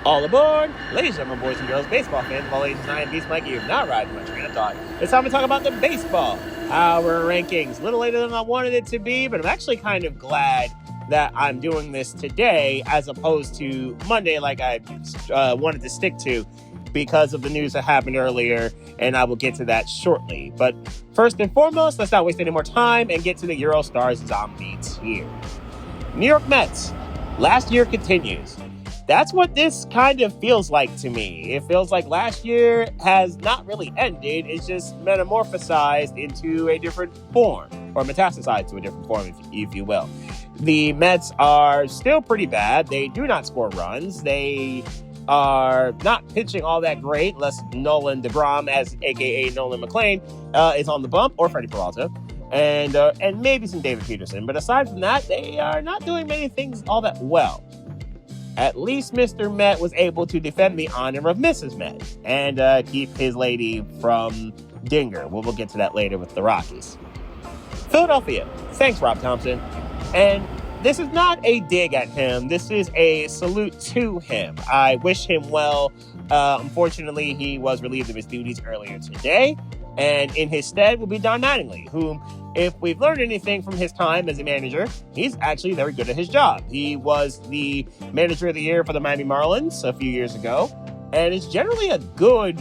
All aboard! Ladies and gentlemen, boys and girls, baseball fans of all ages, I am Beast Mikey. You're not riding my train of thought. It's time to talk about the baseball power rankings. A little later than I wanted it to be, but I'm actually kind of glad that I'm doing this today as opposed to Monday like I wanted to stick to because of the news that happened earlier, and I will get to that shortly. But first and foremost, let's not waste any more time and get to the Eurostar Zombie Tier. New York Mets. Last year continues. That's what this kind of feels like to me. It feels like last year has not really ended. It's just metamorphosized into a different form, or metastasized to a different form, if you will. The Mets are still pretty bad. They do not score runs. They are not pitching all that great, unless Nolan DeGrom, aka Nolan McLean, is on the bump, or Freddie Peralta. And maybe some David Peterson. But aside from that, they are not doing many things all that well. At least Mr. Met was able to defend the honor of Mrs. Met and keep his lady from Dinger. We'll get to that later with the Rockies. Philadelphia. Thanks, Rob Thompson. And this is not a dig at him. This is a salute to him. I wish him well. Unfortunately, he was relieved of his duties earlier today. And in his stead will be Don Mattingly, whom, if we've learned anything from his time as a manager, he's actually very good at his job. He was the manager of the year for the Miami Marlins a few years ago, and is generally a good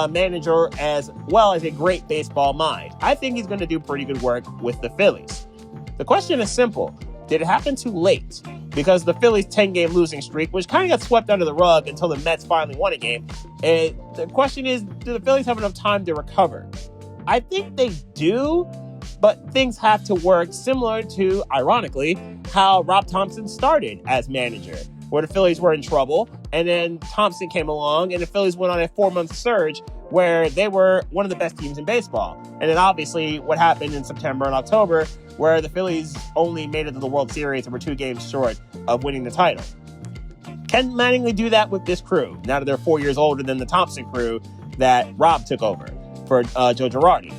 manager as well as a great baseball mind. I think he's going to do pretty good work with the Phillies. The question is simple. Did it happen too late? Because the Phillies' 10-game losing streak, which kind of got swept under the rug until the Mets finally won a game. And the question is, do the Phillies have enough time to recover? I think they do, but things have to work similar to, ironically, how Rob Thompson started as manager, where the Phillies were in trouble, and then Thompson came along, and the Phillies went on a 4-month surge where they were one of the best teams in baseball. And then obviously what happened in September and October, where the Phillies only made it to the World Series and were 2 games short of winning the title. Can Mattingly do that with this crew, now that they're 4 years older than the Thompson crew that Rob took over for Joe Girardi?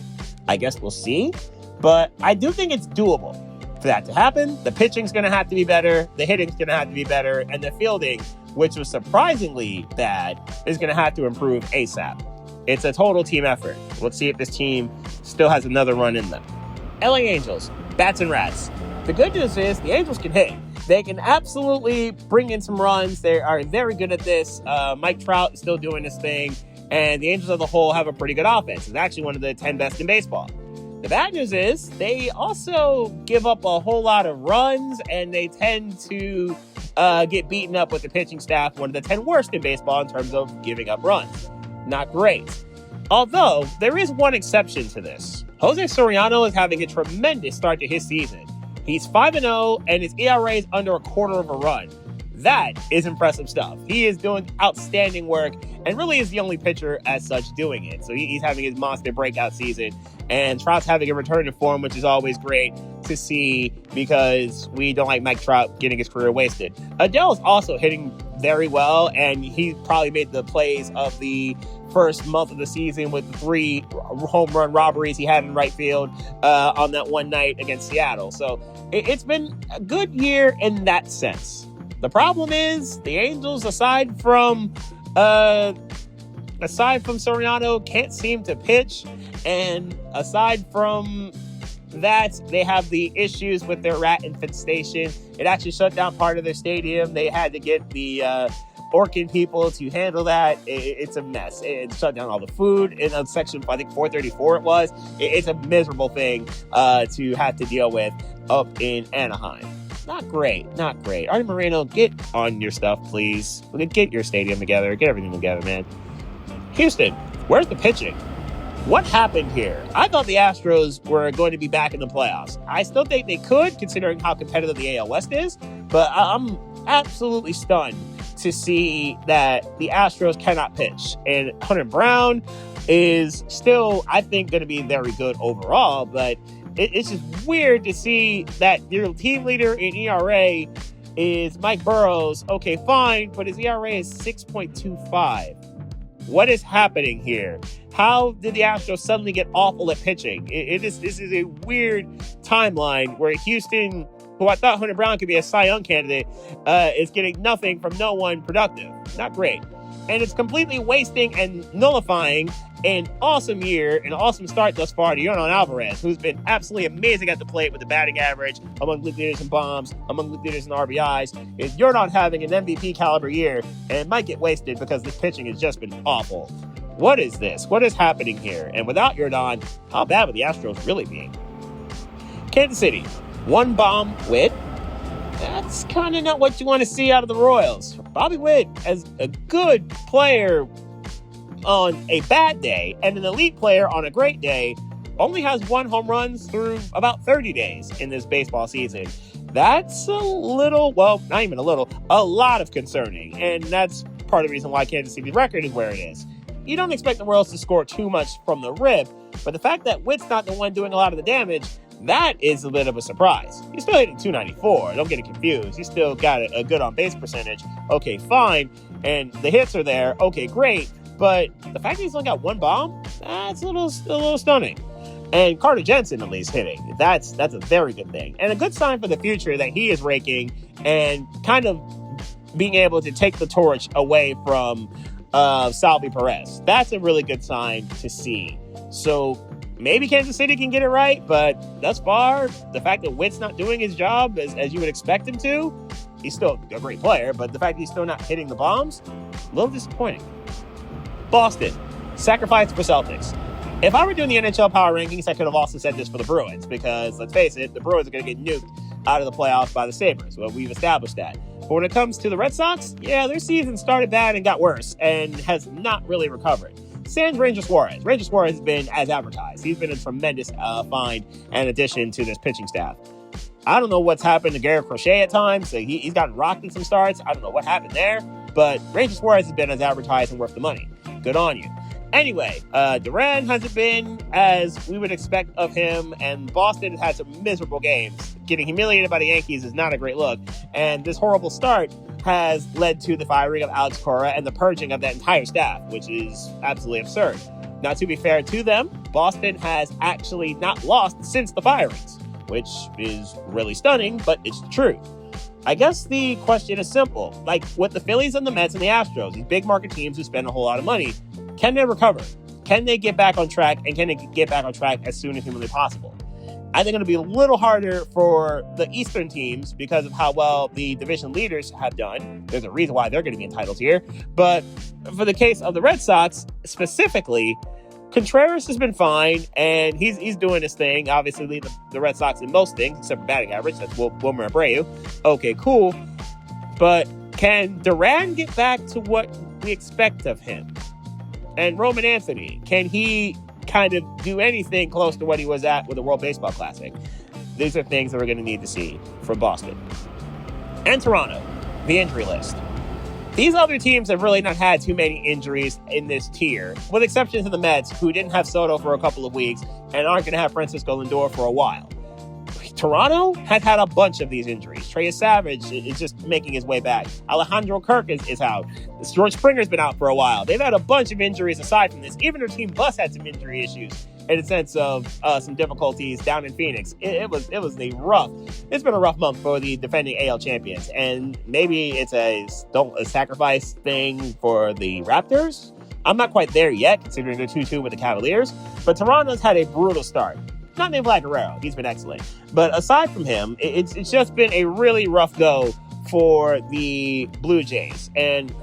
I guess we'll see, but I do think it's doable. For that to happen, the pitching's going to have to be better, the hitting's going to have to be better, and the fielding, which was surprisingly bad, is going to have to improve ASAP. It's a total team effort. Let's see if this team still has another run in them. LA Angels, bats and rats. The good news is the Angels can hit. They can absolutely bring in some runs. They are very good at this. Mike Trout is still doing his thing, and the Angels as a whole have a pretty good offense. It's actually one of the 10 best in baseball. The bad news is they also give up a whole lot of runs, and they tend to get beaten up with the pitching staff, one of the 10 worst in baseball in terms of giving up runs. Not great. Although, there is one exception to this. Jose Soriano is having a tremendous start to his season. He's 5-0, and his ERA is under a quarter of a run. That is impressive stuff. He is doing outstanding work, and really is the only pitcher as such doing it. So he's having his monster breakout season, and Trout's having a return to form, which is always great to see because we don't like Mike Trout getting his career wasted. Adele is also hitting very well, and he probably made the plays of the first month of the season with the 3 home run robberies he had in right field on that one night against Seattle. So it's been a good year in that sense. The problem is the Angels, aside from Soriano, can't seem to pitch, and aside from that, they have the issues with their rat infestation. It actually shut down part of their stadium. They had to get the Orkin people to handle that. It's a mess. It shut down all the food in section, I think 434 it was. It's a miserable thing to have to deal with up in Anaheim. Not great. Artie Moreno, get on your stuff, please. Get your stadium together. Get everything together, man. Houston, where's the pitching? What happened here? I thought the Astros were going to be back in the playoffs. I still think they could, considering how competitive the AL West is, but I'm absolutely stunned to see that the Astros cannot pitch. And Hunter Brown is still, I think, going to be very good overall, but it's just weird to see that your team leader in ERA is Mike Burrows. Okay, fine, but his ERA is 6.25. What is happening here? How did the Astros suddenly get awful at pitching? This is a weird timeline where Houston who I thought Hunter Brown could be a Cy Young candidate, is getting nothing from no one productive. Not great. And it's completely wasting and nullifying an awesome year, an awesome start thus far to Yordan Alvarez, who's been absolutely amazing at the plate with the batting average, among league leaders in bombs, among league leaders in RBIs. If you're not having an MVP caliber year, and it might get wasted because this pitching has just been awful. What is this? What is happening here? And without Yordan, how bad would the Astros really be? Kansas City, one bomb Witt. That's kind of not what you want to see out of the Royals. Bobby Witt, as a good player on a bad day and an elite player on a great day, only has 1 home run through about 30 days in this baseball season. That's a little, well, not even a little, a lot of concerning. And that's part of the reason why Kansas City's record is where it is. You don't expect the Royals to score too much from the rip, but the fact that Witt's not the one doing a lot of the damage, that is a bit of a surprise. He's still hitting 294. Don't get it confused. He's still got a good on-base percentage. Okay, fine. And the hits are there. Okay, great. But the fact that he's only got 1 bomb, that's a little stunning. And Carter Jensen, at least, hitting. That's a very good thing. And a good sign for the future that he is raking and kind of being able to take the torch away from Salvi Perez. That's a really good sign to see. So maybe Kansas City can get it right, but thus far, the fact that Witt's not doing his job as you would expect him to, he's still a great player, but the fact that he's still not hitting the bombs, a little disappointing. Boston, sacrifice for Celtics. If I were doing the NHL power rankings, I could have also said this for the Bruins, because let's face it, the Bruins are going to get nuked out of the playoffs by the Sabres. Well, we've established that. But when it comes to the Red Sox, yeah, their season started bad and got worse and has not really recovered. Sans Ranger Suarez. Ranger Suarez has been as advertised. He's been a tremendous find and addition to this pitching staff. I don't know what's happened to Garrett Crochet at times. So he's gotten rocked in some starts. I don't know what happened there, but Ranger Suarez has been as advertised and worth the money. Good on you. Anyway, Duran hasn't been as we would expect of him, and Boston has had some miserable games. Getting humiliated by the Yankees is not a great look, and this horrible start has led to the firing of Alex Cora and the purging of that entire staff, which is absolutely absurd. Now, to be fair to them, Boston has actually not lost since the firings, which is really stunning, but it's the truth. I guess the question is simple. Like with the Phillies and the Mets and the Astros, these big market teams who spend a whole lot of money, can they recover? Can they get back on track? And can they get back on track as soon as humanly possible? I think it'll be a little harder for the Eastern teams because of how well the division leaders have done. There's a reason why they're going to be entitled here. But for the case of the Red Sox specifically, Contreras has been fine, and he's doing his thing. Obviously, leading the Red Sox in most things, except for batting average. That's Wilmer Abreu. Okay, cool. But can Duran get back to what we expect of him? And Roman Anthony, can he kind of do anything close to what he was at with the World Baseball Classic? These are things that we're going to need to see from Boston. And Toronto, the injury list. These other teams have really not had too many injuries in this tier, with exception to the Mets, who didn't have Soto for a couple of weeks and aren't going to have Francisco Lindor for a while. Toronto has had a bunch of these injuries. Trey Savage is just making his way back. Alejandro Kirk is out. George Springer's been out for a while. They've had a bunch of injuries aside from this. Even their team bus had some injury issues in the sense of some difficulties down in Phoenix. It's been a rough month for the defending AL champions. And maybe it's a sacrifice thing for the Raptors. I'm not quite there yet, considering they're 2-2 with the Cavaliers. But Toronto's had a brutal start. Not named Vlad Guerrero. He's been excellent. But aside from him, it's just been a really rough go for the Blue Jays. And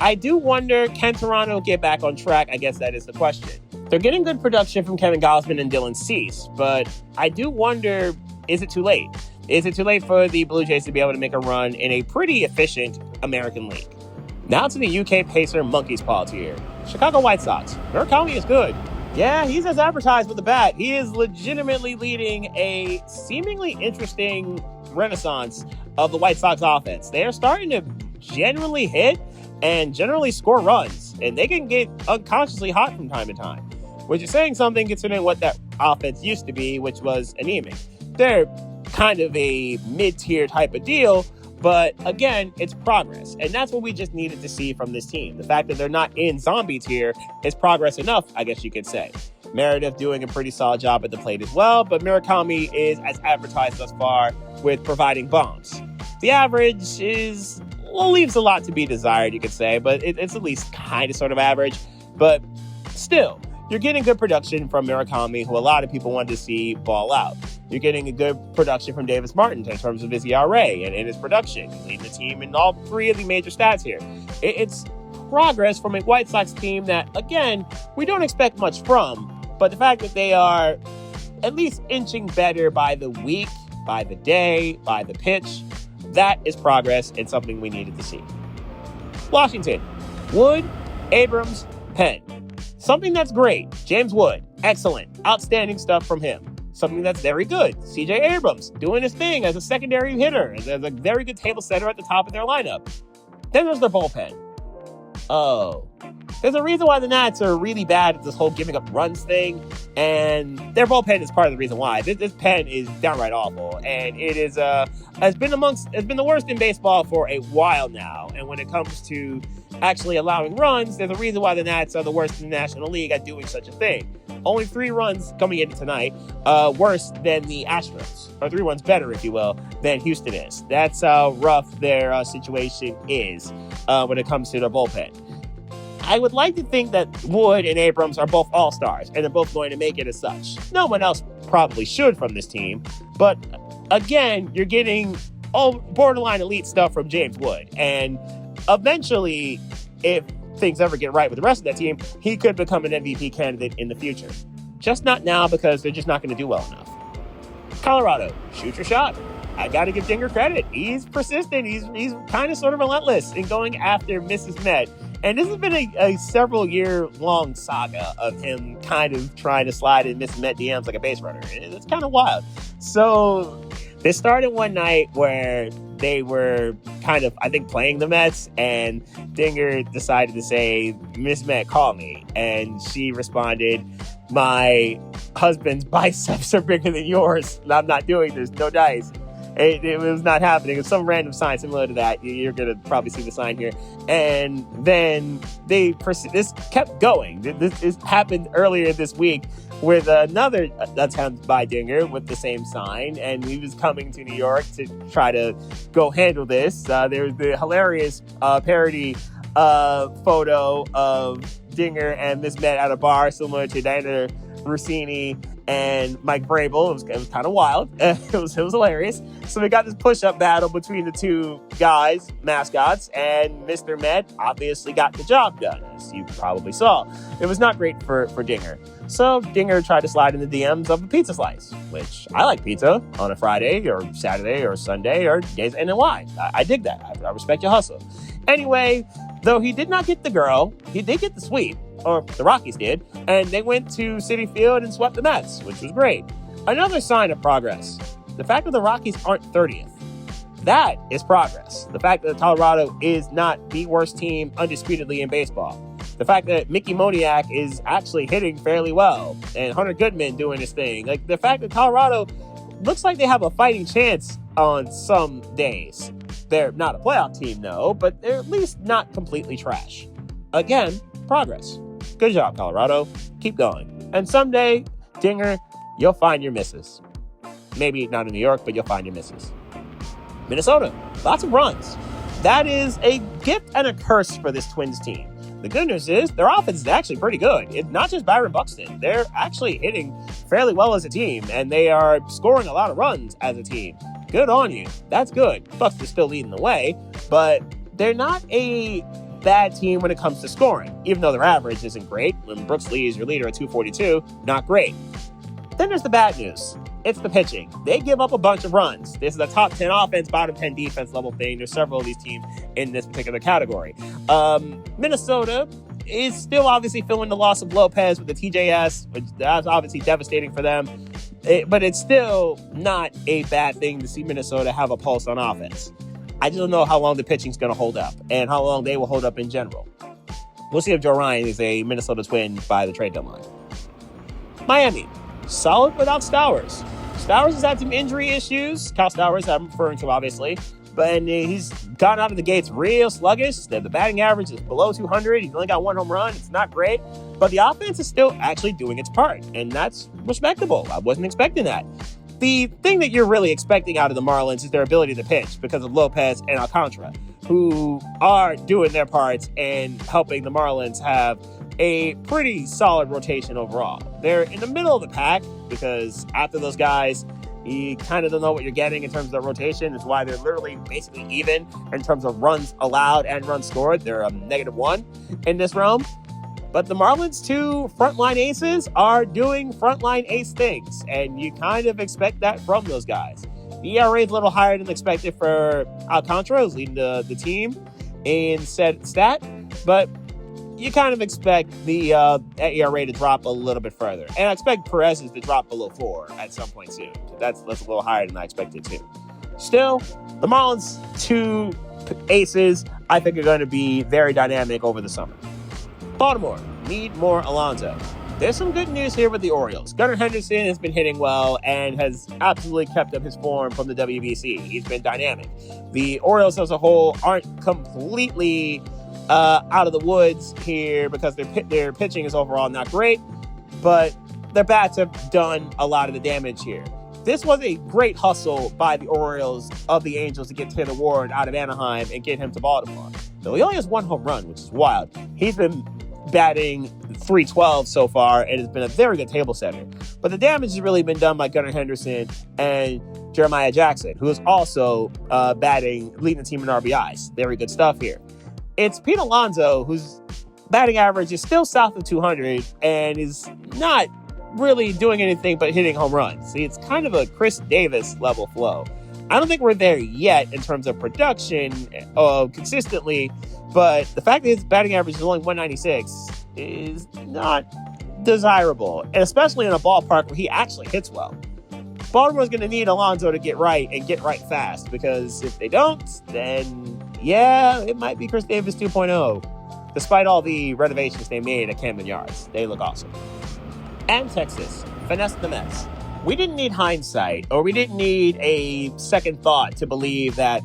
I do wonder, can Toronto get back on track? I guess that is the question. They're getting good production from Kevin Gausman and Dylan Cease, but I do wonder, is it too late? Is it too late for the Blue Jays to be able to make a run in a pretty efficient American League? Now to the UK Pacer Monkey's Paw tier. Chicago White Sox. Murakami is good. Yeah, he's as advertised with the bat. He is legitimately leading a seemingly interesting renaissance of the White Sox offense. They are starting to genuinely hit and generally score runs, and they can get unconsciously hot from time to time, which is saying something considering what that offense used to be, which was anemic. They're kind of a mid-tier type of deal, but again, it's progress. And that's what we just needed to see from this team. The fact that they're not in zombie tier is progress enough, I guess you could say. Meredith doing a pretty solid job at the plate as well, but Murakami is as advertised thus far with providing bombs. The average leaves a lot to be desired, you could say, but it's at least kind of sort of average. But still, you're getting good production from Murakami, who a lot of people wanted to see ball out. You're getting a good production from Davis Martin in terms of his ERA and his production. He's leading the team in all three of the major stats here. It's progress from a White Sox team that, again, we don't expect much from, but the fact that they are at least inching better by the week, by the day, by the pitch, that is progress and something we needed to see. Washington, Wood, Abrams, Penn. Something that's great. James Wood, excellent. Outstanding stuff from him. Something that's very good. CJ Abrams doing his thing as a secondary hitter, as a very good table setter at the top of their lineup. Then there's their bullpen. Oh, there's a reason why the Nats are really bad at this whole giving up runs thing, and their bullpen is part of the reason why. This pen is downright awful, and it has been the worst in baseball for a while now. And when it comes to actually allowing runs, there's a reason why the Nats are the worst in the National League at doing such a thing. Only 3 runs coming into tonight, worse than the Astros, or 3 runs better, if you will, than Houston is. That's how rough their situation is when it comes to their bullpen. I would like to think that Wood and Abrams are both all-stars, and they're both going to make it as such. No one else probably should from this team, but again, you're getting borderline elite stuff from James Wood, and eventually, if things ever get right with the rest of that team, he could become an MVP candidate in the future. Just not now, because they're just not going to do well enough. Colorado, shoot your shot. I got to give Dinger credit. He's persistent. He's kind of sort of relentless in going after Mrs. Met. And this has been a several-year-long saga of him kind of trying to slide in Mrs. Met DMs like a base runner. It's kind of wild. So this started one night where they were kind of, I think, playing the Mets, and Dinger decided to say, "Miss Met, call me." And she responded, "My husband's biceps are bigger than yours. I'm not doing this. No dice." It was not happening. It's some random sign similar to that. You're going to probably see the sign here. And then this kept going. This happened earlier this week with another attempt by Dinger with the same sign. And he was coming to New York to try to go handle this. There was the hilarious parody photo of Dinger and Miss Met at a bar similar to Diana Rossini and Mike Vrabel. It was kind of wild. It was hilarious. So we got this push-up battle between the two guys, mascots, and Mr. Met obviously got the job done, as you probably saw. It was not great for Dinger. So Dinger tried to slide in the DMs of a pizza slice, which I like pizza on a Friday or Saturday or Sunday or days and why. I dig that. I respect your hustle. Anyway, though he did not get the girl, he did get the sweep, or the Rockies did, and they went to Citi Field and swept the Mets, which was great. Another sign of progress. The fact that the Rockies aren't 30th. That is progress. The fact that Colorado is not the worst team undisputedly in baseball. The fact that Mickey Moniak is actually hitting fairly well, and Hunter Goodman doing his thing. Like, the fact that Colorado looks like they have a fighting chance on some days. They're not a playoff team, no, but they're at least not completely trash. Again, progress. Good job, Colorado. Keep going. And someday, Dinger, you'll find your misses. Maybe not in New York, but you'll find your misses. Minnesota, lots of runs. That is a gift and a curse for this Twins team. The good news is their offense is actually pretty good. It's not just Byron Buxton. They're actually hitting fairly well as a team, and they are scoring a lot of runs as a team. Good on you. That's good. Buxton's still leading the way, but they're not a bad team when it comes to scoring, even though their average isn't great. When Brooks Lee is your leader at 242, not great. Then there's the bad news. It's the pitching. They give up a bunch of runs. This is a top 10 offense, bottom 10 defense level thing. There's several of these teams in this particular category. Minnesota is still obviously feeling the loss of Lopez with the TJS, which that's obviously devastating for them. But it's still not a bad thing to see Minnesota have a pulse on offense. I just don't know how long the pitching's going to hold up and how long they will hold up in general. We'll see if Joe Ryan is a Minnesota Twin by the trade deadline. Miami, solid without Stowers. Stowers has had some injury issues. Kyle Stowers, I'm referring to, obviously. But he's gotten out of the gates real sluggish. The batting average is below 200. He's only got 1 home run. It's not great. But the offense is still actually doing its part. And that's respectable. I wasn't expecting that. The thing that you're really expecting out of the Marlins is their ability to pitch because of Lopez and Alcantara, who are doing their parts and helping the Marlins have a pretty solid rotation overall. They're in the middle of the pack because after those guys, you kind of don't know what you're getting in terms of the rotation. It's why they're literally basically even in terms of runs allowed and runs scored. They're -1 in this realm. But the Marlins' 2 frontline aces are doing frontline ace things, and you kind of expect that from those guys. The ERA is a little higher than expected for Alcantara, who's leading the team in said stat, but you kind of expect the ERA to drop a little bit further. And I expect Perez's to drop below 4 at some point soon. That's a little higher than I expected too. Still, the Marlins' 2 aces, I think, are going to be very dynamic over the summer. Baltimore need more Alonso. There's some good news here with the Orioles. Gunnar Henderson has been hitting well and has absolutely kept up his form from the WBC. He's been dynamic. The Orioles as a whole aren't completely out of the woods here because their pitching is overall not great, but their bats have done a lot of the damage here. This was a great hustle by the Orioles of the Angels to get Taylor Ward out of Anaheim and get him to Baltimore. Though he only has 1 home run, which is wild. He's been batting .312 so far and has been a very good table setter. But the damage has really been done by Gunnar Henderson and Jeremiah Jackson, who is also leading the team in RBIs. Very good stuff here. It's Pete Alonso, whose batting average is still south of 200 and is not really doing anything but hitting home runs. See, it's kind of a Chris Davis level flow. I don't think we're there yet in terms of production consistently, but the fact that his batting average is only 196 is not desirable, and especially in a ballpark where he actually hits well. Baltimore's going to need Alonso to get right and get right fast, because if they don't, then yeah, it might be Chris Davis 2.0. Despite all the renovations they made at Camden Yards, they look awesome. And Texas, finesse the Mets. We didn't need hindsight, or we didn't need a second thought to believe that,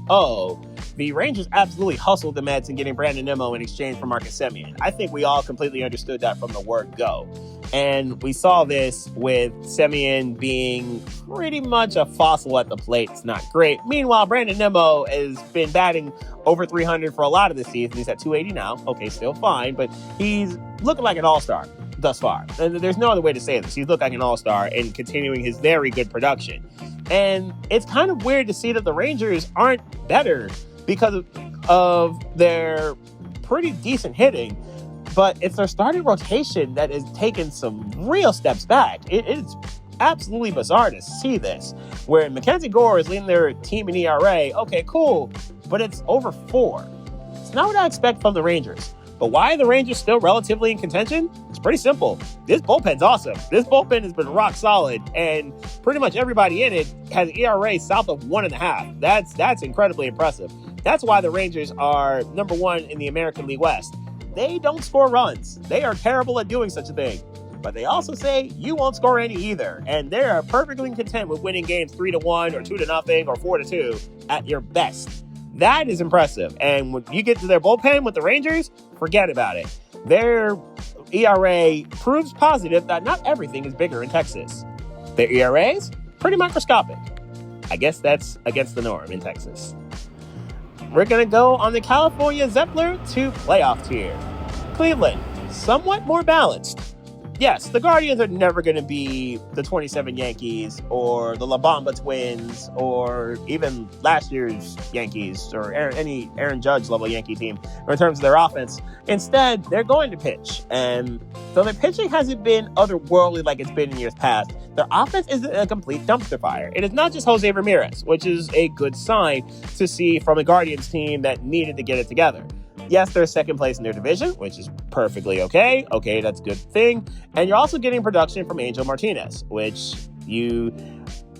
the Rangers absolutely hustled the Mets in getting Brandon Nimmo in exchange for Marcus Semien. I think we all completely understood that from the word go. And we saw this with Semien being pretty much a fossil at the plate. It's not great. Meanwhile, Brandon Nimmo has been batting over 300 for a lot of the season. He's at 280 now. Okay, still fine, but he's looking like an all-star thus far. And there's no other way to say this. He's looked like an all-star and continuing his very good production. And it's kind of weird to see that the Rangers aren't better because of their pretty decent hitting, but it's their starting rotation that has taken some real steps back. It's absolutely bizarre to see this, where Mackenzie Gore is leading their team in ERA. Okay, cool, but it's over 4. It's not what I expect from the Rangers. But why are the Rangers still relatively in contention? It's pretty simple. This bullpen's awesome. This bullpen has been rock solid, and pretty much everybody in it has ERA south of 1.5. That's incredibly impressive. That's why the Rangers are number 1 in the American League West. They don't score runs. They are terrible at doing such a thing. But they also say you won't score any either, and they are perfectly content with winning games 3-1 or 2-0 or 4-2 at your best. That is impressive. And when you get to their bullpen with the Rangers, forget about it. Their ERA proves positive that not everything is bigger in Texas. Their ERAs, pretty microscopic. I guess that's against the norm in Texas. We're going to go on the California Zephyr to playoff tier. Cleveland, somewhat more balanced. Yes, the Guardians are never going to be the 27 Yankees or the La Bamba Twins or even last year's Yankees or any Aaron Judge level Yankee team in terms of their offense. Instead, they're going to pitch. And though their pitching hasn't been otherworldly like it's been in years past, their offense is a complete dumpster fire. It is not just Jose Ramirez, which is a good sign to see from a Guardians team that needed to get it together. Yes, they're second place in their division, which is perfectly okay. Okay, that's a good thing. And you're also getting production from Angel Martinez, which you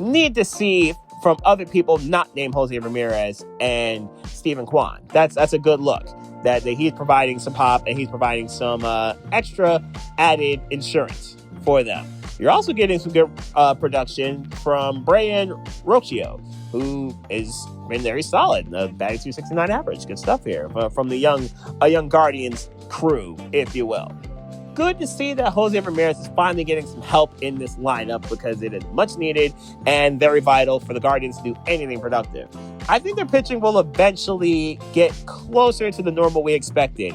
need to see from other people not named Jose Ramirez and Steven Kwan. That's a good look. That he's providing some pop and he's providing some extra added insurance for them. You're also getting some good production from Brian Rocchio, who is been very solid. Batting .269 average. Good stuff here from a young Guardians crew, if you will. Good to see that Jose Ramirez is finally getting some help in this lineup because it is much needed and very vital for the Guardians to do anything productive. I think their pitching will eventually get closer to the normal we expected.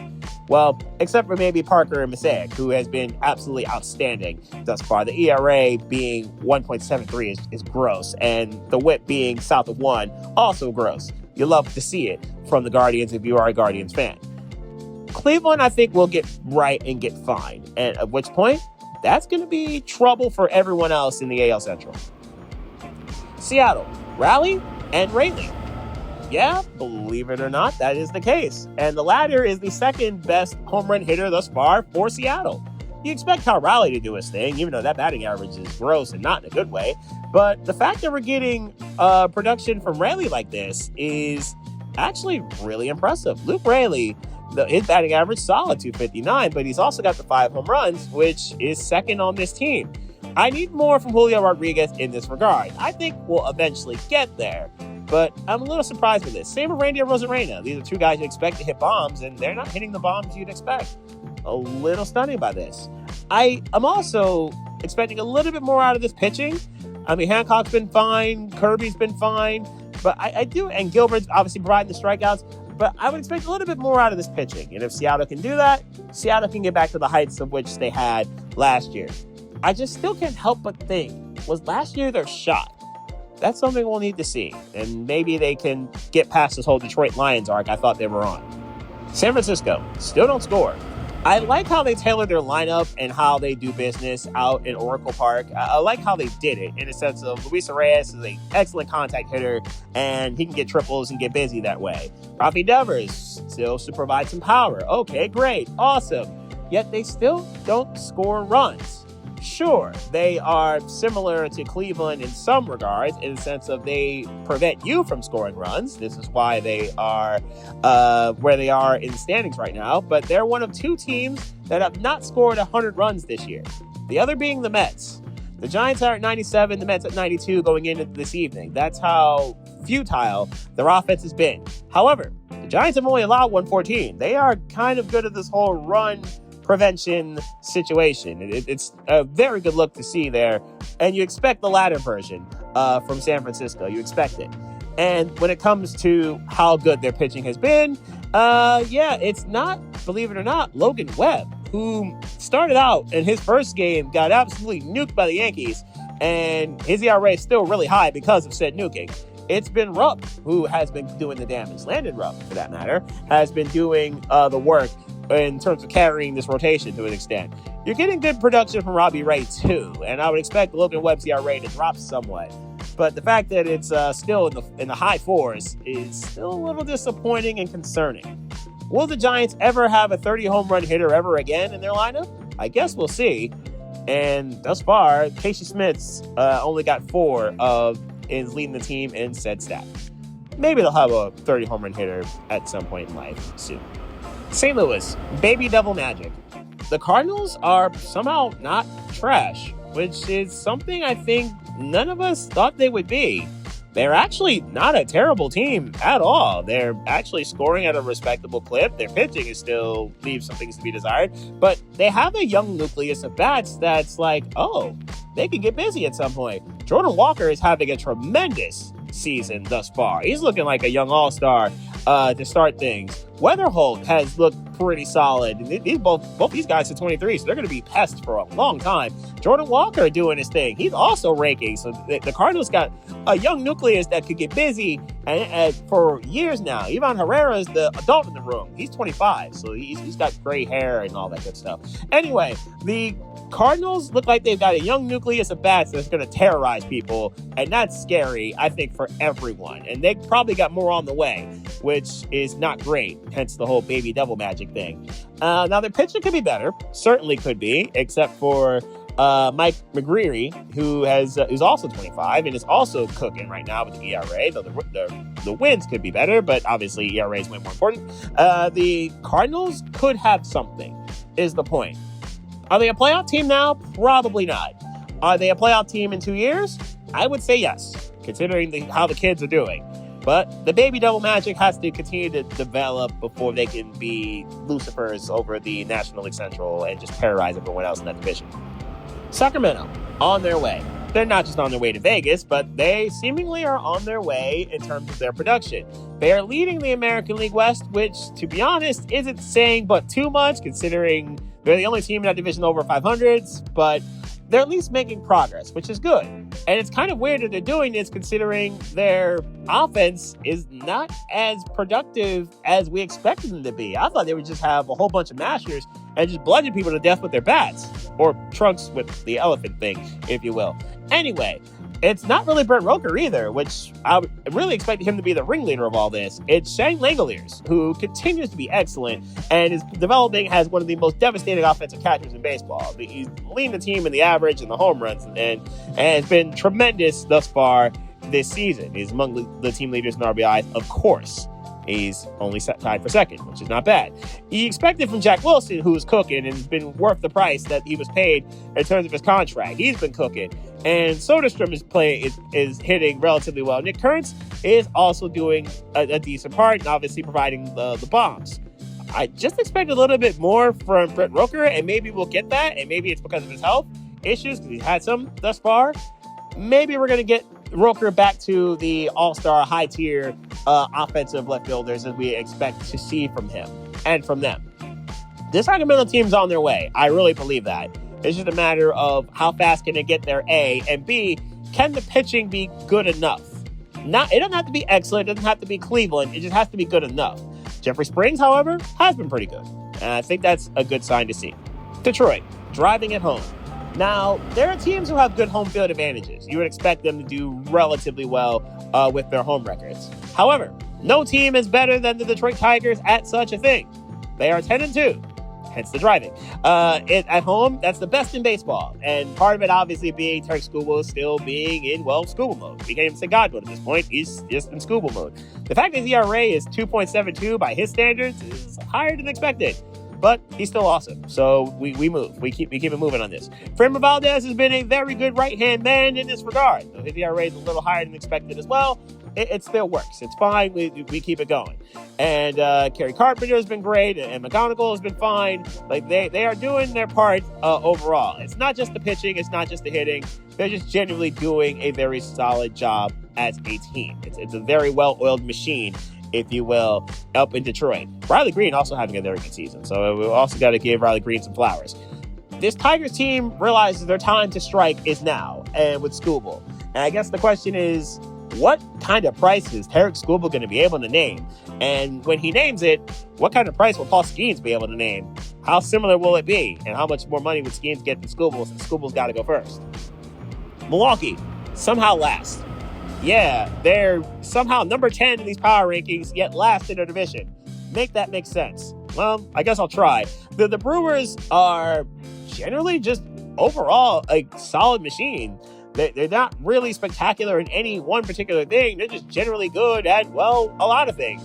Well, except for maybe Parker and Mosaic, who has been absolutely outstanding thus far. The ERA being 1.73 is gross, and the WHIP being south of 1, also gross. You love to see it from the Guardians if you are a Guardians fan. Cleveland, I think, will get right and get fine. And at which point, that's going to be trouble for everyone else in the AL Central. Seattle, Raleigh and Rayleigh. Yeah, believe it or not, that is the case. And the latter is the second best home run hitter thus far for Seattle. You expect Kyle Raleigh to do his thing, even though that batting average is gross and not in a good way. But the fact that we're getting production from Raleigh like this is actually really impressive. Luke Raley, his batting average solid, 259, but he's also got the 5 home runs, which is second on this team. I need more from Julio Rodriguez in this regard. I think we'll eventually get there, but I'm a little surprised with this. Same with Randy Arozarena. These are two guys you expect to hit bombs, and they're not hitting the bombs you'd expect. A little stunning by this. I'm also expecting a little bit more out of this pitching. I mean, Hancock's been fine, Kirby's been fine, but I do, and Gilbert's obviously providing the strikeouts, but I would expect a little bit more out of this pitching. And if Seattle can do that, Seattle can get back to the heights of which they had last year. I just still can't help but think, was last year their shot? That's something we'll need to see. And maybe they can get past this whole Detroit Lions arc I thought they were on. San Francisco still don't score. I like how they tailor their lineup and how they do business out in Oracle Park. I like how they did it in a sense of Luis Reyes is an excellent contact hitter and he can get triples and get busy that way. Rafi Devers still should provide some power. Okay, great, awesome. Yet they still don't score runs. Sure, they are similar to Cleveland in some regards, in the sense of they prevent you from scoring runs. This is why they are where they are in the standings right now. But they're one of 2 teams that have not scored 100 runs this year. The other being the Mets. The Giants are at 97, the Mets at 92 going into this evening. That's how futile their offense has been. However, the Giants have only allowed 114. They are kind of good at this whole run prevention situation. It's a very good look to see there, and you expect the latter version from San Francisco. You expect it. And when it comes to how good their pitching has been, it's not, believe it or not, Logan Webb, who started out in his first game, got absolutely nuked by the Yankees, and his ERA is still really high because of said nuking. It's been Rupp who has been doing the damage. Landon Rupp, for that matter, has been doing the work in terms of carrying this rotation to an extent. You're getting good production from Robbie Ray too, and I would expect Logan Webb's ERA to drop somewhat. But the fact that it's still in the high 4s is still a little disappointing and concerning. Will the Giants ever have a 30 home run hitter ever again in their lineup? I guess we'll see. And thus far, Casey Smith's only got 4 is leading the team in said stat. Maybe they'll have a 30 home run hitter at some point in life soon. St. Louis, Baby Devil Magic. The Cardinals are somehow not trash, which is something I think none of us thought they would be. They're actually not a terrible team at all. They're actually scoring at a respectable clip. Their pitching is still leaves some things to be desired, but they have a young nucleus of bats that's like, oh, they could get busy at some point. Jordan Walker is having a tremendous season thus far. He's looking like a young all-star to start things. Weatherholt has looked pretty solid. Both these guys are 23, so they're going to be pests for a long time. Jordan Walker doing his thing. He's also raking. So the Cardinals got a young nucleus that could get busy and for years now. Ivan Herrera is the adult in the room. He's 25, so he's got gray hair and all that good stuff. Anyway, the Cardinals look like they've got a young nucleus of bats that's going to terrorize people, and that's scary, I think, for everyone. And they probably got more on the way, which is not great, hence the whole Baby Devil Magic thing. Now, their pitching could be better, certainly could be, except for Mike McGreary, who's also 25 and is also cooking right now with the ERA, though the wins could be better, but obviously ERA is way more important. The Cardinals could have something, is the point. Are they a playoff team now? Probably not. Are they a playoff team in 2 years? I would say yes, considering how the kids are doing. But the baby double magic has to continue to develop before they can be Lucifers over the National League Central and just terrorize everyone else in that division. Sacramento, on their way. They're not just on their way to Vegas, but they seemingly are on their way in terms of their production. They are leading the American League West, which, to be honest, isn't saying but too much, considering they're the only team in that division over 500s, but they're at least making progress, which is good. And it's kind of weird that they're doing this considering their offense is not as productive as we expected them to be. I thought they would just have a whole bunch of mashers and just bludgeon people to death with their bats, or trunks with the elephant thing, if you will. Anyway, it's not really Brent Roker either, which I really expected him to be the ringleader of all this. It's Shane Langoliers, who continues to be excellent and is developing as one of the most devastating offensive catchers in baseball. He's leading the team in the average and the home runs and has been tremendous thus far this season. He's among the team leaders in RBIs, of course. He's only tied for second, which is not bad. You expect it from Jack Wilson, who's cooking and has been worth the price that he was paid in terms of his contract. He's been cooking. And Soderstrom is hitting relatively well. Nick Kurtz is also doing a decent part and obviously providing the bombs. I just expect a little bit more from Brent Roker, and maybe we'll get that, and maybe it's because of his health issues, because he's had some thus far. Maybe we're going to get Roker back to the all-star high-tier offensive left fielders as we expect to see from him and from them. This Sacramento team's on their way. I really believe that. It's just a matter of how fast can they get there, A, and B, can the pitching be good enough? It doesn't have to be excellent. It doesn't have to be Cleveland. It just has to be good enough. Jeffrey Springs, however, has been pretty good. And I think that's a good sign to see. Detroit, driving at home. Now, there are teams who have good home field advantages. You would expect them to do relatively well with their home records. However, no team is better than the Detroit Tigers at such a thing. They are 10-2, hence the driving. At home, that's the best in baseball. And part of it obviously being Tarek Skubal still being in, Skubal mode. We can't even say God mode at this point. He's just in Skubal mode. The fact that his ERA is 2.72 by his standards is higher than expected. But he's still awesome. So we move. We keep it moving on this. Framber Valdez has been a very good right-hand man in this regard. So his ERA is a little higher than expected as well. It still works. It's fine. We keep it going. And Kerry Carpenter has been great, and McGonigal has been fine. Like they are doing their part overall. It's not just the pitching. It's not just the hitting. They're just generally doing a very solid job as a team. It's a very well-oiled machine, if you will, up in Detroit. Riley Green also having a very good season, so we also got to give Riley Green some flowers. This Tigers team realizes their time to strike is now, and with Skubal. And I guess the question is, what kind of price is Tarek Skubal going to be able to name? And when he names it, what kind of price will Paul Skeens be able to name? How similar will it be? And how much more money would Skeens get than Skubal, since Skubal's got to go first? Milwaukee, somehow last. Yeah, they're somehow number 10 in these power rankings, yet last in their division. Make that make sense. Well, I guess I'll try. The Brewers are generally just overall a solid machine. They're not really spectacular in any one particular thing. They're just generally good at, a lot of things.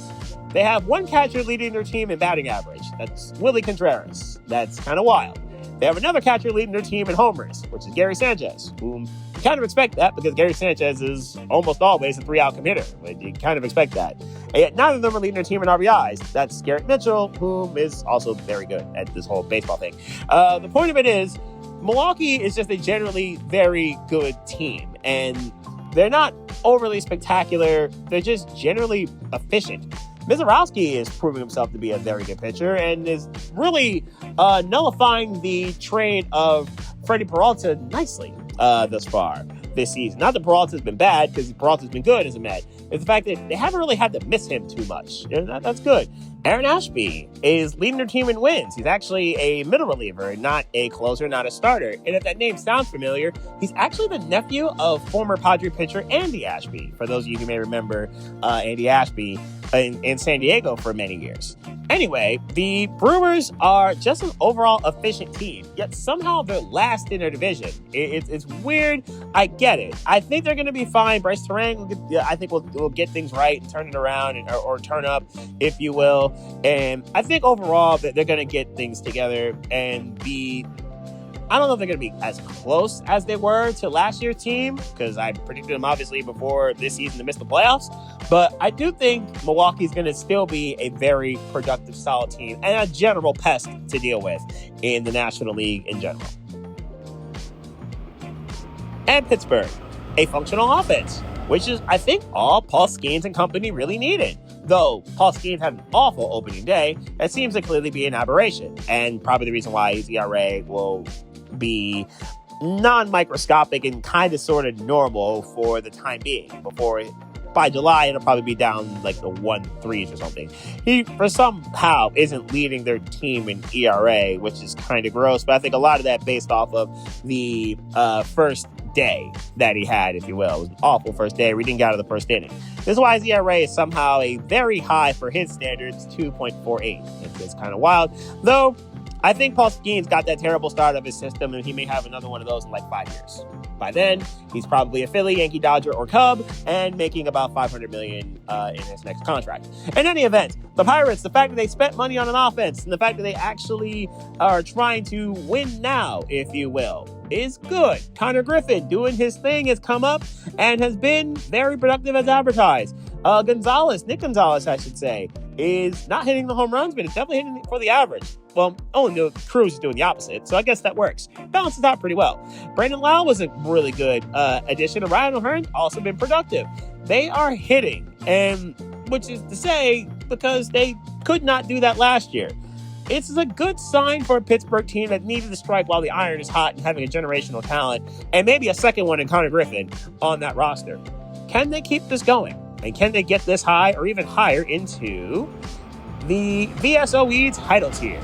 They have one catcher leading their team in batting average. That's Willie Contreras. That's kind of wild. They have another catcher leading their team in homers, which is Gary Sanchez, whom you kind of expect that because Gary Sanchez is almost always a 3-out hitter. But you kind of expect that. And yet neither of them are leading their team in RBIs. That's Garrett Mitchell, whom is also very good at this whole baseball thing. The point of it is, Milwaukee is just a generally very good team, and they're not overly spectacular. They're just generally efficient. Mizorowski is proving himself to be a very good pitcher and is really nullifying the trade of Freddie Peralta nicely thus far this season. Not that Peralta's been bad, because Peralta's been good as a Met. It's the fact that they haven't really had to miss him too much. And that's good. Aaron Ashby is leading their team in wins. He's actually a middle reliever, not a closer, not a starter. And if that name sounds familiar, he's actually the nephew of former Padre pitcher Andy Ashby. For those of you who may remember Andy Ashby in San Diego for many years. Anyway, the Brewers are just an overall efficient team, yet somehow they're last in their division. It's weird. I get it. I think they're going to be fine. Bryce Terang, I think will get things right and turn it around or turn up, if you will. And I think overall that they're going to get things together and be I don't know if they're going to be as close as they were to last year's team, because I predicted them obviously before this season to miss the playoffs. But I do think Milwaukee's going to still be a very productive, solid team and a general pest to deal with in the National League in general. And Pittsburgh, a functional offense, which is, I think, all Paul Skeens and company really needed. Though Paul Skeens had an awful opening day, that seems to clearly be an aberration, and probably the reason why his ERA will be non-microscopic and kind of sort of normal for the time being. By July, it'll probably be down like the 1.3s or something. He, for somehow, isn't leading their team in ERA, which is kind of gross, but I think a lot of that based off of the first day that he had, if you will. It was an awful first day. We didn't get out of the first inning. This is why his ERA is somehow a very high for his standards, 2.48. It's kind of wild. Though, I think Paul Skeens got that terrible start of his system, and he may have another one of those in like 5 years. By then, he's probably a Philly, Yankee, Dodger, or Cub, and making about $500 million in his next contract. In any event, the Pirates, the fact that they spent money on an offense, and the fact that they actually are trying to win now, if you will, is good. Connor Griffin doing his thing has come up and has been very productive as advertised. Nick Gonzalez, I should say, is not hitting the home runs, but it's definitely hitting for the average. Well, only Cruz is doing the opposite, so I guess that works. Balances out pretty well. Brandon Lau was a really good addition. Ryan O'Hearn also been productive. They are hitting, and which is to say, because they could not do that last year. It's a good sign for a Pittsburgh team that needed to strike while the iron is hot and having a generational talent, and maybe a second one in Connor Griffin on that roster. Can they keep this going? And can they get this high or even higher into the VSOE title tier?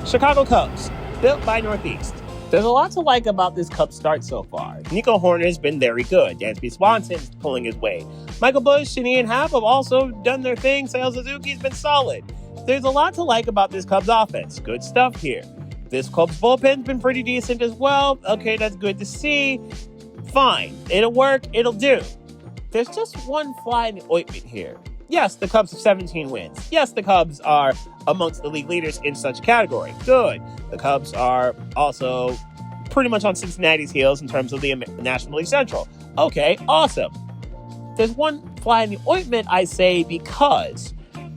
Chicago Cubs, built by Northeast. There's a lot to like about this Cubs start so far. Nico Horner's been very good. Dansby Swanson's pulling his weight. Michael Busch and Ian Happ have also done their thing. Sale Suzuki's been solid. There's a lot to like about this Cubs offense. Good stuff here. This Cubs bullpen's been pretty decent as well. Okay, that's good to see. Fine. It'll work. It'll do. There's just one fly in the ointment here. Yes, the Cubs have 17 wins. Yes, the Cubs are amongst the league leaders in such category. Good. The Cubs are also pretty much on Cincinnati's heels in terms of the National League Central. Okay, awesome. There's one fly in the ointment, I say, because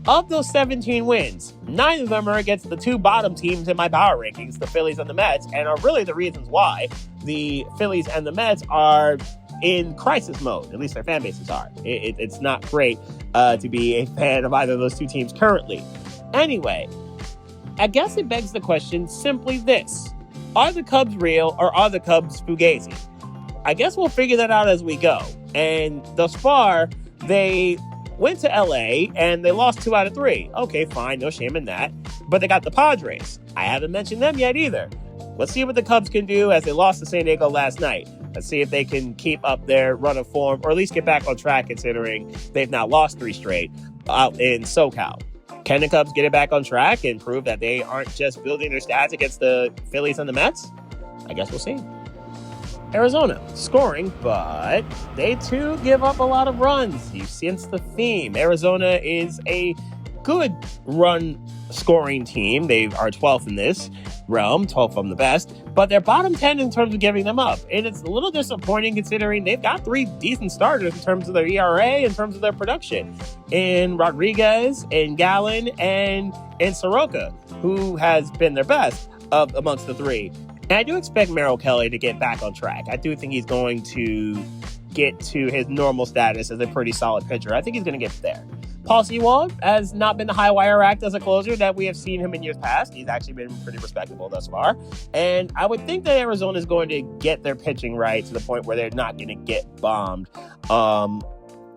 of those 17 wins, 9 of them are against the 2 bottom teams in my power rankings, the Phillies and the Mets, and are really the reasons why the Phillies and the Mets are in crisis mode. At least their fan bases are. It's not great to be a fan of either of those 2 teams currently. Anyway, I guess it begs the question simply this. Are the Cubs real or are the Cubs fugazi? I guess we'll figure that out as we go. And thus far, they went to LA and they lost 2 out of 3. Okay, fine, no shame in that. But they got the Padres. I haven't mentioned them yet either. Let's see what the Cubs can do as they lost to San Diego last night. Let's see if they can keep up their run of form or at least get back on track considering they've now lost 3 straight out in SoCal. Can the Cubs get it back on track and prove that they aren't just building their stats against the Phillies and the Mets? I guess we'll see. Arizona, scoring, but they too give up a lot of runs. You sense the theme. Arizona is a good run scoring team. They are 12th in this realm, 12th from the best, but they're bottom 10 in terms of giving them up. And it's a little disappointing considering they've got 3 decent starters in terms of their ERA, in terms of their production. In Rodriguez, in Gallen, and in Soroka, who has been their best of amongst the 3. And I do expect Merrill Kelly to get back on track. I do think he's going to get to his normal status as a pretty solid pitcher. I think he's going to get there. Paul Sewald has not been the high wire act as a closer that we have seen him in years past. He's actually been pretty respectable thus far. And I would think that Arizona is going to get their pitching right to the point where they're not going to get bombed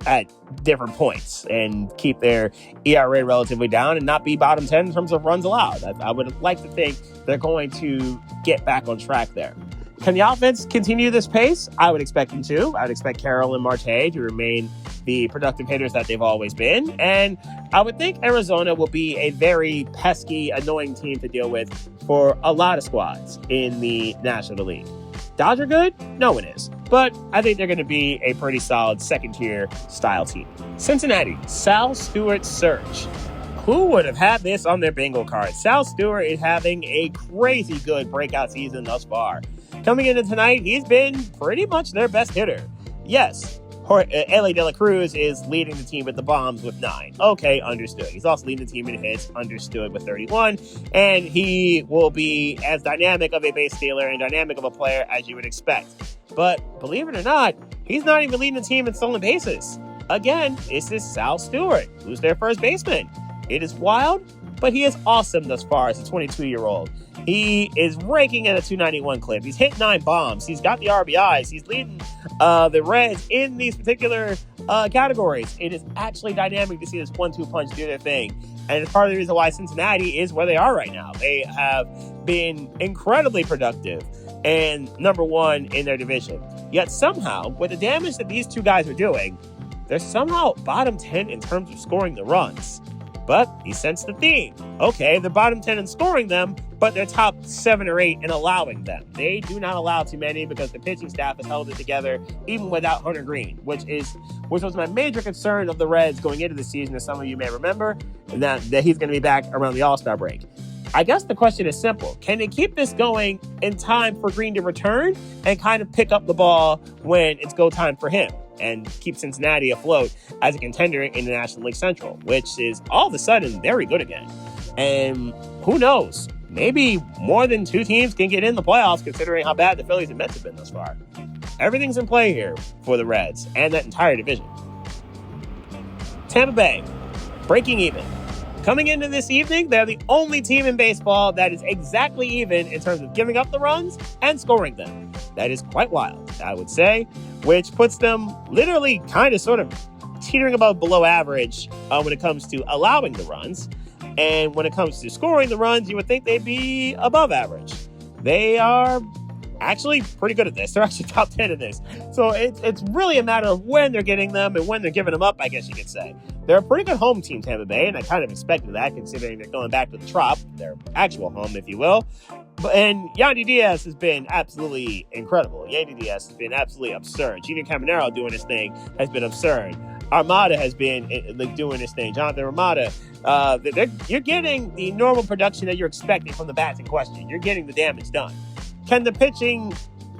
at different points and keep their ERA relatively down and not be bottom 10 in terms of runs allowed. I would like to think they're going to get back on track there. Can the offense continue this pace? I would expect them to. I would expect Carroll and Marte to remain the productive hitters that they've always been. And I would think Arizona will be a very pesky, annoying team to deal with for a lot of squads in the National League. Dodger good? No one is. But I think they're going to be a pretty solid second-tier style team. Cincinnati, Sal Stewart Surge. Who would have had this on their bingo card? Sal Stewart is having a crazy good breakout season thus far. Coming into tonight, he's been pretty much their best hitter. Yes, Ellie De La Cruz is leading the team with the bombs with 9. Okay, understood. He's also leading the team in hits, understood, with 31. And he will be as dynamic of a base stealer and dynamic of a player as you would expect. But believe it or not, he's not even leading the team in stolen bases. Again, this is Sal Stewart, who's their first baseman. It is wild, but he is awesome thus far as a 22-year-old. He is raking at a 291 clip. He's hit 9 bombs. He's got the RBIs. He's leading the Reds in these particular categories. It is actually dynamic to see this 1-2 punch do their thing. And it's part of the reason why Cincinnati is where they are right now. They have been incredibly productive and number 1 in their division. Yet somehow, with the damage that these two guys are doing, they're somehow bottom 10 in terms of scoring the runs. But he sensed the theme. Okay, they're bottom 10 in scoring them, but they're top 7 or 8 in allowing them. They do not allow too many because the pitching staff has held it together even without Hunter Green, which was my major concern of the Reds going into the season, as some of you may remember, and that he's going to be back around the All-Star break. I guess the question is simple. Can they keep this going in time for Green to return and kind of pick up the ball when it's go time for him and keep Cincinnati afloat as a contender in the National League Central, which is all of a sudden very good again? And who knows? Maybe more than 2 teams can get in the playoffs considering how bad the Phillies and Mets have been thus far. Everything's in play here for the Reds and that entire division. Tampa Bay, breaking even. Coming into this evening, they're the only team in baseball that is exactly even in terms of giving up the runs and scoring them. That is quite wild, I would say, which puts them literally kind of sort of teetering above below average when it comes to allowing the runs. And when it comes to scoring the runs, you would think they'd be above average. They are actually pretty good at this. They're actually top 10 in this. So it's really a matter of when they're getting them and when they're giving them up, I guess you could say. They're a pretty good home team, Tampa Bay, and I kind of expected that considering they're going back to the Trop, their actual home, if you will. And Yandy Diaz has been absolutely incredible. Yandy Diaz has been absolutely absurd. Junior Caminero doing his thing has been absurd. Armada has been doing his thing. Jonathan Armada. You're getting the normal production that you're expecting from the bats in question. You're getting the damage done. Can the pitching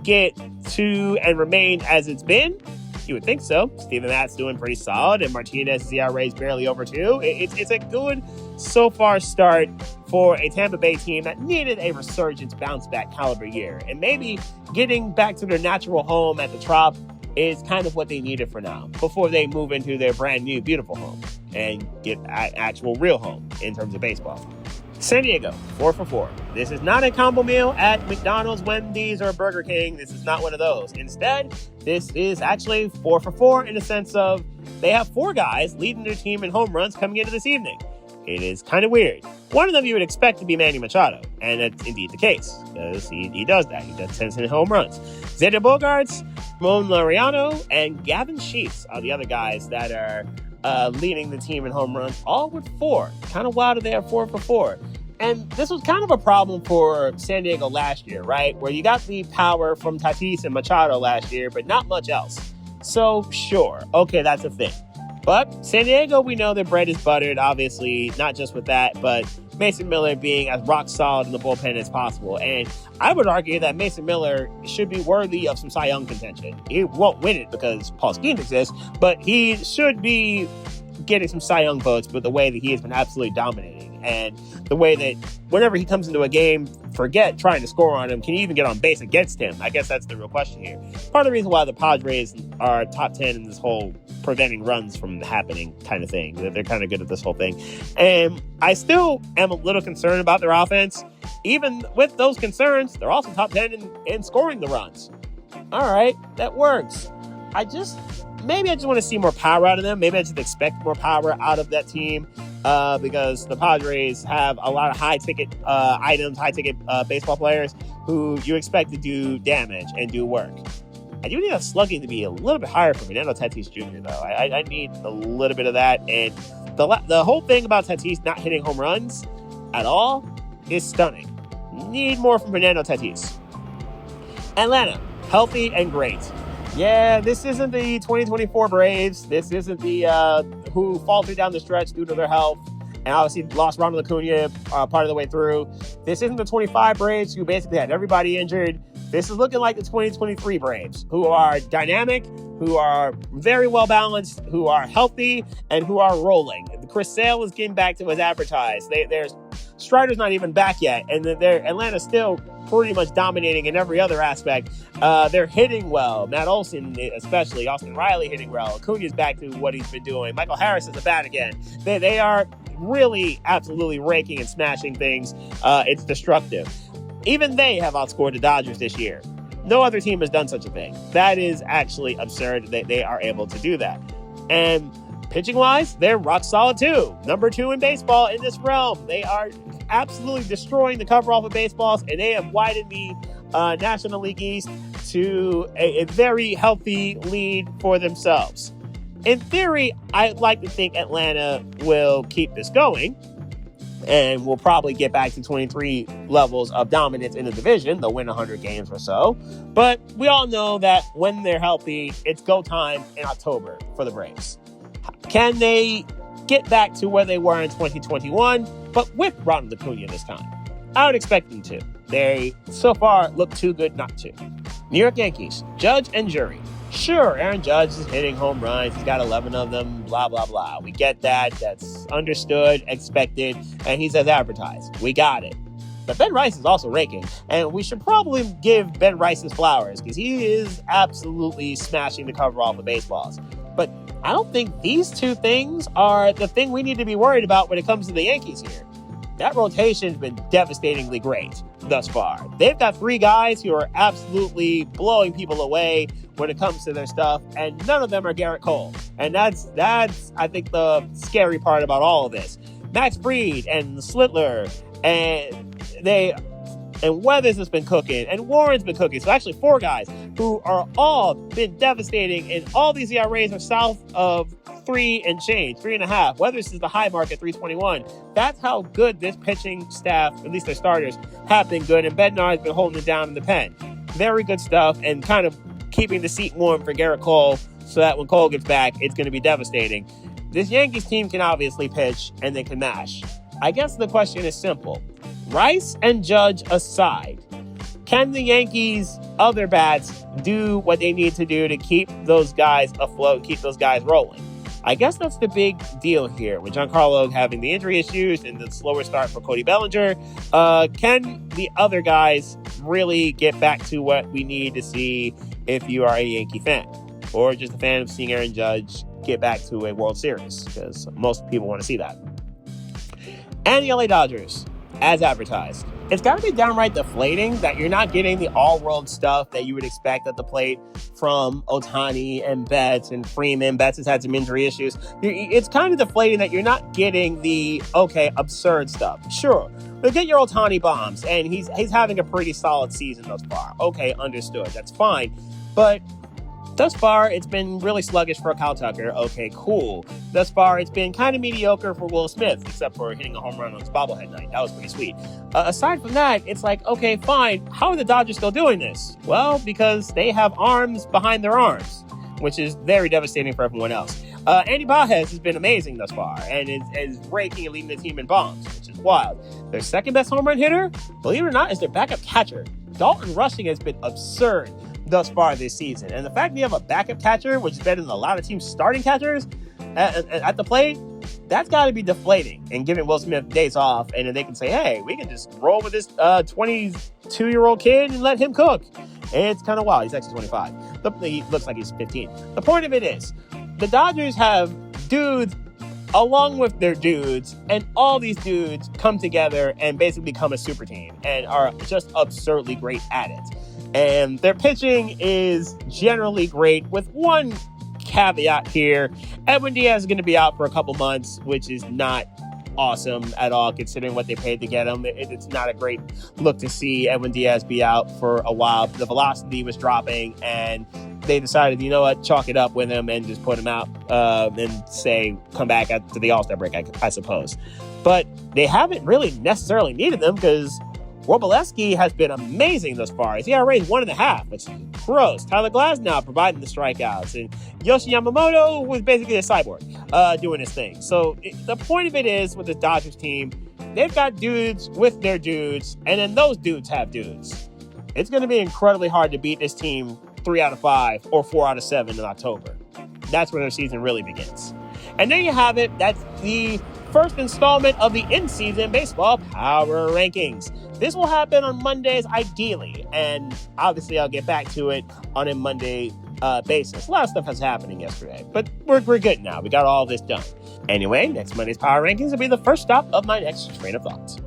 get to and remain as it's been? You would think so. Steven Matt's doing pretty solid, and Martinez's ERA is barely over 2. It's a good so far start for a Tampa Bay team that needed a resurgence bounce-back caliber year. And maybe getting back to their natural home at the Trop is kind of what they needed for now, before they move into their brand new, beautiful home and get an actual real home in terms of baseball. San Diego, 4 for 4. This is not a combo meal at McDonald's, Wendy's, or Burger King. This is not one of those. Instead, this is actually 4 for 4 in the sense of they have 4 guys leading their team in home runs coming into this evening. It is kind of weird. One of them you would expect to be Manny Machado, and that's indeed the case, because he does that. He does 10 home runs. Xander Bogaerts, Ramon Laureano, and Gavin Sheets are the other guys that are leading the team in home runs, all with 4. Kind of wild that they have 4 for 4. And this was kind of a problem for San Diego last year, right? Where you got the power from Tatis and Machado last year, but not much else. So, sure, okay, that's a thing. But San Diego, we know their bread is buttered, obviously, not just with that, but Mason Miller being as rock solid in the bullpen as possible. And I would argue that Mason Miller should be worthy of some Cy Young contention. He won't win it because Paul Skeens exists, but he should be getting some Cy Young votes with the way that he has been absolutely dominating. And the way that whenever he comes into a game, forget trying to score on him, can you even get on base against him? I guess that's the real question here. Part of the reason why the Padres are top 10 in this whole preventing runs from happening kind of thing. They're kind of good at this whole thing. And I still am a little concerned about their offense. Even with those concerns, they're also top 10 in scoring the runs. All right, that works. Maybe I just want to see more power out of them. Maybe I just expect more power out of that team because the Padres have a lot of high-ticket items, high-ticket baseball players who you expect to do damage and do work. I do need a slugging to be a little bit higher for Fernando Tatis Jr., though. I need a little bit of that. And the whole thing about Tatis not hitting home runs at all is stunning. Need more from Fernando Tatis. Atlanta, healthy and great. Yeah, this isn't the 2024 Braves. This isn't the who faltered down the stretch due to their health. and obviously lost Ronald Acuna part of the way through. This isn't the 25 Braves who basically had everybody injured. This is looking like the 2023 Braves, who are dynamic, who are very well balanced, who are healthy, and who are rolling. Chris Sale is getting back to as advertised. There's Strider's not even back yet, and Atlanta's still pretty much dominating in every other aspect. They're hitting well. Matt Olson, especially. Austin Riley hitting well. Acuna's back to what he's been doing. Michael Harris is a bat again. They are really absolutely raking and smashing things. It's destructive. Even they have outscored the Dodgers this year. No other team has done such a thing. That is actually absurd that they are able to do that. And pitching-wise, they're rock solid too. Number 2 in baseball in this realm. They are absolutely destroying the coverall of baseballs, and they have widened the National League East to a very healthy lead for themselves. In theory, I'd like to think Atlanta will keep this going, and we'll probably get back to 23 levels of dominance in the division. They'll win 100 games or so. But we all know that when they're healthy, it's go time in October for the Braves. Can they get back to where they were in 2021, but with Ronald Acuna this time? I would expect them to. They, so far, look too good not to. New York Yankees, Judge and Jury. Sure, Aaron Judge is hitting home runs. He's got 11 of them, blah, blah, blah. We get that. That's understood, expected, and he's as advertised. We got it. But Ben Rice is also raking, and we should probably give Ben Rice his flowers because he is absolutely smashing the coverall of the baseballs. But I don't think these two things are the thing we need to be worried about when it comes to the Yankees here. That rotation's been devastatingly great thus far. They've got 3 guys who are absolutely blowing people away when it comes to their stuff, and none of them are Garrett Cole. And that's I think, the scary part about all of this. Max Fried and Slittler and Weathers has been cooking, and Warren's been cooking. So actually 4 guys who are all been devastating, and all these ERAs are south of 3 and change, 3.5. Weathers is the high mark at 3.21. That's how good this pitching staff, at least their starters, have been good, and Bednar has been holding it down in the pen. Very good stuff, and kind of keeping the seat warm for Garrett Cole so that when Cole gets back, it's going to be devastating. This Yankees team can obviously pitch, and they can mash. I guess the question is simple. Rice and Judge aside, can the Yankees' other bats do what they need to do to keep those guys afloat, keep those guys rolling? I guess that's the big deal here with Giancarlo having the injury issues and the slower start for Cody Bellinger. Can the other guys really get back to what we need to see if you are a Yankee fan, or just a fan of seeing Aaron Judge get back to a World Series? Because most people want to see that. And the LA Dodgers, as advertised. It's got to be downright deflating that you're not getting the all-world stuff that you would expect at the plate from Ohtani and Betts and Freeman. Betts has had some injury issues. It's kind of deflating that you're not getting the, absurd stuff. Sure, but get your Ohtani bombs, and he's having a pretty solid season thus far. Okay, understood. That's fine. But thus far, it's been really sluggish for Kyle Tucker. Okay, cool. Thus far, it's been kind of mediocre for Will Smith, except for hitting a home run on his bobblehead night. That was pretty sweet. Aside from that, it's like, okay, fine. How are the Dodgers still doing this? Well, because they have arms behind their arms, which is very devastating for everyone else. Andy Baez has been amazing thus far, and is raking and leading the team in bombs, which is wild. Their second best home run hitter, believe it or not, is their backup catcher. Dalton Rushing has been absurd thus far this season. And the fact that you have a backup catcher, which is better than a lot of teams' starting catchers at the plate, that's got to be deflating and giving Will Smith days off. And then they can say, hey, we can just roll with this 22-year-old kid and let him cook. And it's kind of wild. He's actually 25. He looks like he's 15. The point of it is, the Dodgers have dudes along with their dudes, and all these dudes come together and basically become a super team and are just absurdly great at it. And their pitching is generally great, with one caveat here. Edwin Diaz is going to be out for a couple months, which is not awesome at all, considering what they paid to get him. It's not a great look to see Edwin Diaz be out for a while. The velocity was dropping, and they decided, you know what, chalk it up with him and just put him out and say, come back after the All-Star break, I suppose. But they haven't really necessarily needed them, because Wroblewski has been amazing thus far. His ERA is 1.5, which is gross. Tyler Glasnow providing the strikeouts, and Yoshi Yamamoto was basically a cyborg doing his thing. So the point of it is, with the Dodgers team, they've got dudes with their dudes, and then those dudes have dudes. It's going to be incredibly hard to beat this team 3 out of 5 or 4 out of 7 in October. That's when their season really begins. And there you have it. That's the first installment of the in-season baseball power rankings. This will happen on Mondays, ideally, and obviously I'll get back to it on a Monday basis. A lot of stuff was happening yesterday, but we're good now. We got all this done. Anyway, next Monday's power rankings will be the first stop of my next train of thought.